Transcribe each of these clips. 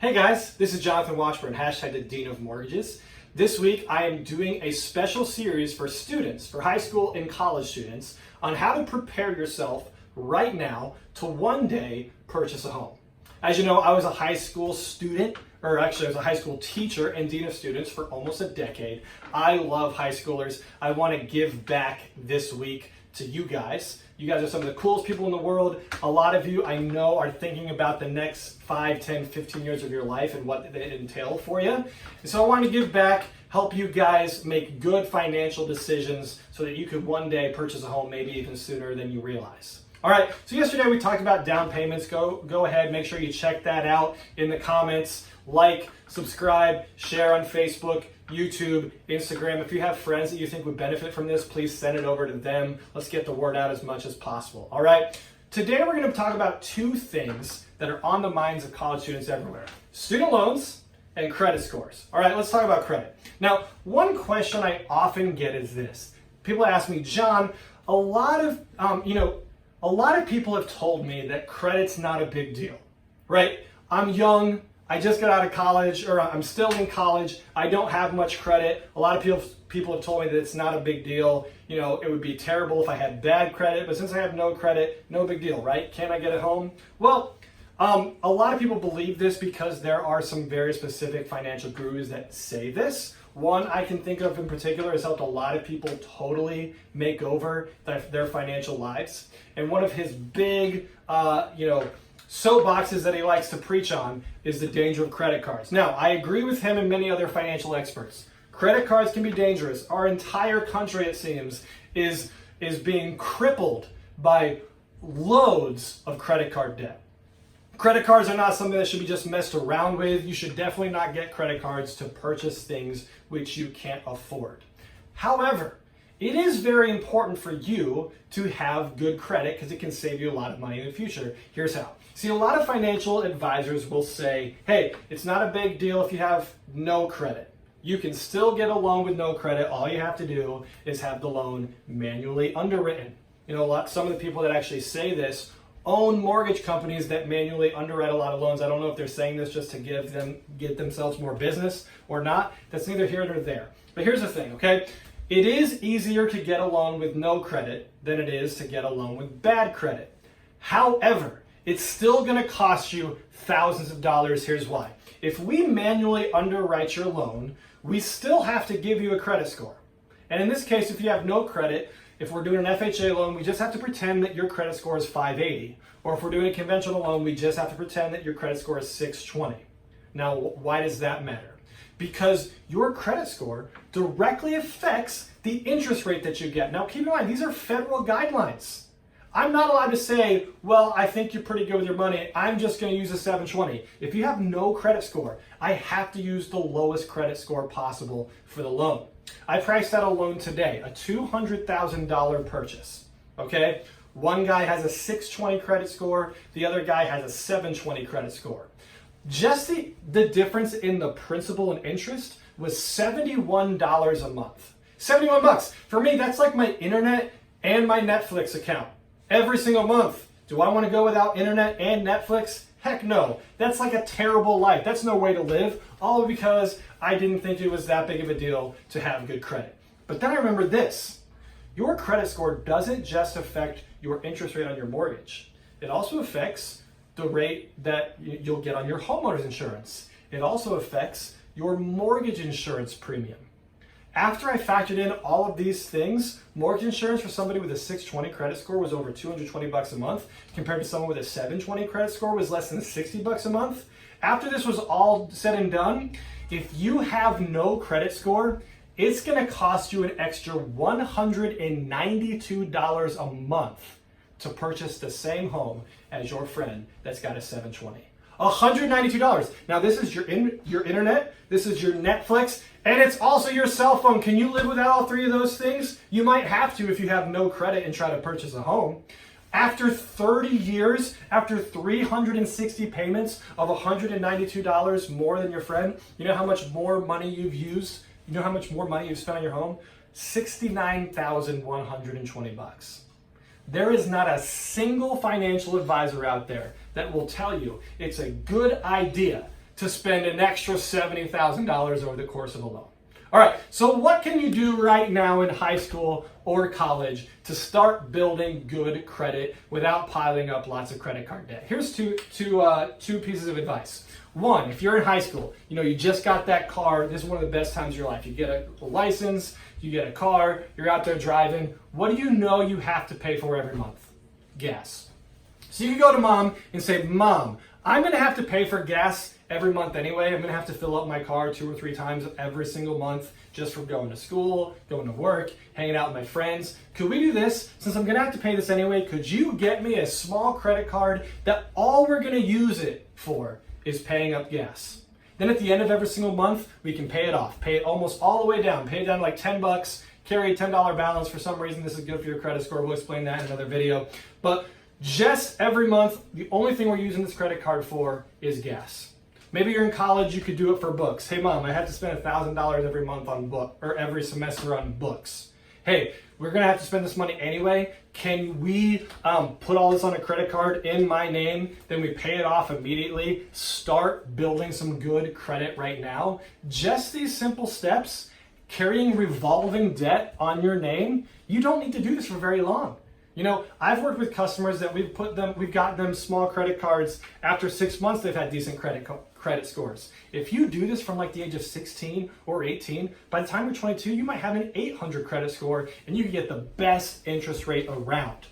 Hey guys, this is Jonathan Washburn, hashtag the Dean of Mortgages. This week I am doing a special series for students, for high school and college students, on how to prepare yourself right now to one day purchase a home. As you know, I was a high school student, or actually I was a high school teacher and dean of students for almost a decade. I love high schoolers. I want to give back this week to you guys. You guys are some of the coolest people in the world. A lot of you I know are thinking about the next 5, 10, 15 years of your life and what they entail for you. And so I want to give back, help you guys make good financial decisions so that you could one day purchase a home, maybe even sooner than you realize. All right, so yesterday we talked about down payments. Go ahead, make sure you check that out in the comments. Like, subscribe, share on Facebook, YouTube, Instagram. If you have friends that you think would benefit from this, please send it over to them. Let's get the word out as much as possible. All right, today we're going to talk about two things that are on the minds of college students everywhere: student loans and credit scores. All right, let's talk about credit. Now, one question I often get is this. People ask me, John, a lot of people have told me that credit's not a big deal, right? I'm young, I just got out of college, or I'm still in college, I don't have much credit. A lot of people have told me that it's not a big deal. You know, it would be terrible if I had bad credit, but since I have no credit, no big deal, right? Can I get a home? Well, a lot of people believe this because there are some very specific financial gurus that say this. One I can think of in particular has helped a lot of people totally make over their financial lives. And one of his big, soapboxes that he likes to preach on is the danger of credit cards. Now, I agree with him and many other financial experts. Credit cards can be dangerous. Our entire country, it seems, is being crippled by loads of credit card debt. Credit cards are not something that should be just messed around with. You should definitely not get credit cards to purchase things which you can't afford. However, it is very important for you to have good credit because it can save you a lot of money in the future. Here's how. See, a lot of financial advisors will say, hey, it's not a big deal if you have no credit. You can still get a loan with no credit. All you have to do is have the loan manually underwritten. You know, some of the people that actually say this own mortgage companies that manually underwrite a lot of loans. I don't know if they're saying this just to get themselves more business or not. That's neither here nor there. But here's the thing, okay? It is easier to get a loan with no credit than it is to get a loan with bad credit. However, it's still going to cost you thousands of dollars. Here's why. If we manually underwrite your loan, we still have to give you a credit score. And in this case, if you have no credit, if we're doing an FHA loan, we just have to pretend that your credit score is 580. Or if we're doing a conventional loan, we just have to pretend that your credit score is 620. Now, why does that matter? Because your credit score directly affects the interest rate that you get. Now, keep in mind, these are federal guidelines. I'm not allowed to say, well, I think you're pretty good with your money, I'm just going to use a 720. If you have no credit score, I have to use the lowest credit score possible for the loan. I priced out a loan today, a $200,000 purchase, okay? One guy has a 620 credit score, the other guy has a 720 credit score. Just the difference in the principal and interest was $71 a month. 71 bucks. For me, that's like my internet and my Netflix account. Every single month. Do I want to go without internet and Netflix? Heck no. That's like a terrible life. That's no way to live, all because I didn't think it was that big of a deal to have good credit. But then I remember this. Your credit score doesn't just affect your interest rate on your mortgage. It also affects the rate that you'll get on your homeowner's insurance. It also affects your mortgage insurance premium. After I factored in all of these things, mortgage insurance for somebody with a 620 credit score was over 220 bucks a month, compared to someone with a 720 credit score was less than 60 bucks a month. After this was all said and done, if you have no credit score, it's going to cost you an extra $192 a month to purchase the same home as your friend that's got a 720. $192. Now this is your internet, this is your Netflix, and it's also your cell phone. Can you live without all three of those things? You might have to if you have no credit and try to purchase a home. After 30 years, after 360 payments of $192 more than your friend, you know how much more money you've used? You know how much more money you've spent on your home? $69,120. There is not a single financial advisor out there that will tell you it's a good idea to spend an extra $70,000 over the course of a loan. All right, so what can you do right now in high school or college to start building good credit without piling up lots of credit card debt? Here's two pieces of advice. One, if you're in high school, you just got that car, this is one of the best times of your life. You get a license, you get a car, you're out there driving. What do you know you have to pay for every month? Gas. So you can go to mom and say, Mom, I'm going to have to pay for gas every month anyway. I'm going to have to fill up my car 2 or 3 times every single month just from going to school, going to work, hanging out with my friends. Could we do this? Since I'm going to have to pay this anyway, could you get me a small credit card that all we're going to use it for is paying up gas? Then at the end of every single month, we can pay it off. Pay it almost all the way down. Pay it down to like $10, carry a $10 balance. For some reason, this is good for your credit score. We'll explain that in another video. But just every month, the only thing we're using this credit card for is gas. Maybe you're in college, you could do it for books. Hey mom, I have to spend $1,000 every month on every semester on books. Hey, we're gonna have to spend this money anyway. Can we put all this on a credit card in my name? Then we pay it off immediately. Start building some good credit right now. Just these simple steps, carrying revolving debt on your name, you don't need to do this for very long. I've worked with customers that we've got them small credit cards. After 6 months, they've had decent credit scores. If you do this from like the age of 16 or 18, by the time you're 22, you might have an 800 credit score and you can get the best interest rate around.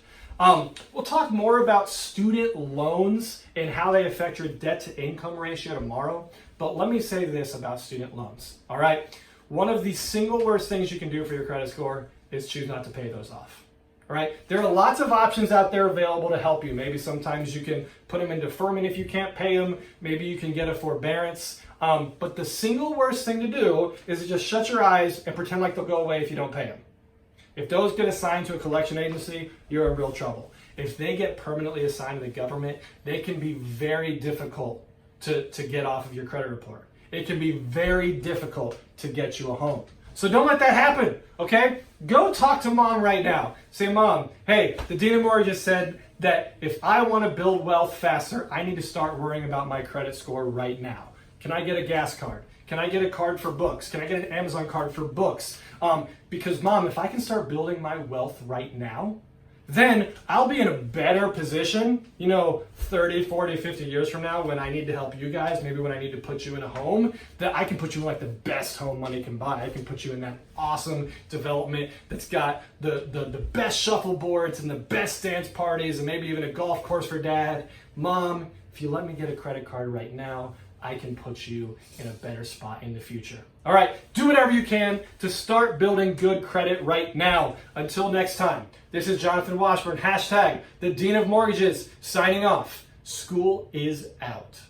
We'll talk more about student loans and how they affect your debt to income ratio tomorrow. But let me say this about student loans. All right. One of the single worst things you can do for your credit score is choose not to pay those off. All right. There are lots of options out there available to help you. Maybe sometimes you can put them in deferment if you can't pay them. Maybe you can get a forbearance. But the single worst thing to do is to just shut your eyes and pretend like they'll go away if you don't pay them. If those get assigned to a collection agency, you're in real trouble. If they get permanently assigned to the government, they can be very difficult to get off of your credit report. It can be very difficult to get you a home. So don't let that happen, okay? Go talk to mom right now. Say, Mom, hey, the Dean of Mortgages said that if I want to build wealth faster, I need to start worrying about my credit score right now. Can I get a gas card? Can I get a card for books? Can I get an Amazon card for books? Because Mom, if I can start building my wealth right now, then I'll be in a better position, 30, 40, 50 years from now when I need to help you guys, maybe when I need to put you in a home, that I can put you in like the best home money can buy. I can put you in that awesome development that's got the best shuffleboards and the best dance parties and maybe even a golf course for Dad. Mom, if you let me get a credit card right now, I can put you in a better spot in the future. All right, do whatever you can to start building good credit right now. Until next time, this is Jonathan Washburn, #, the Dean of Mortgages, signing off. School is out.